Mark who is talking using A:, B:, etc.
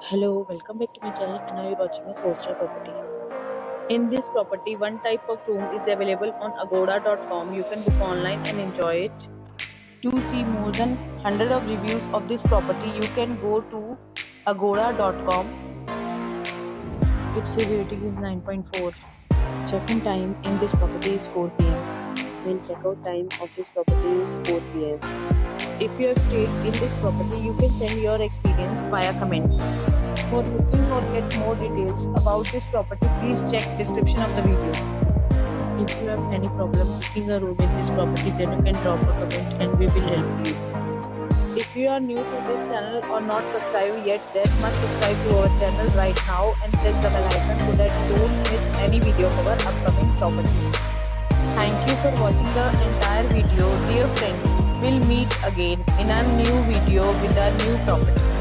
A: Hello, welcome back to my channel and now you're watching a 4-star property. In this property, one type of room is available on agoda.com. You can book online and enjoy it. To see more than 100 of reviews of this property, you can go to agoda.com. Its review rating is 9.4. Check-in time in this property is 4 p.m. and check-out time of this property is 4 p.m. If you have stayed in this property, you can send your experience via comments. For booking or get more details about this property, please check description of the video. If you have any problem booking a room in this property, then you can drop a comment and we will help you. If you are new to this channel or not subscribed yet, then must subscribe to our channel right now and press the bell icon so that you don't miss any video of our upcoming properties. Thank you for watching the entire video. Dear friends, we'll meet again in a new video with a new property.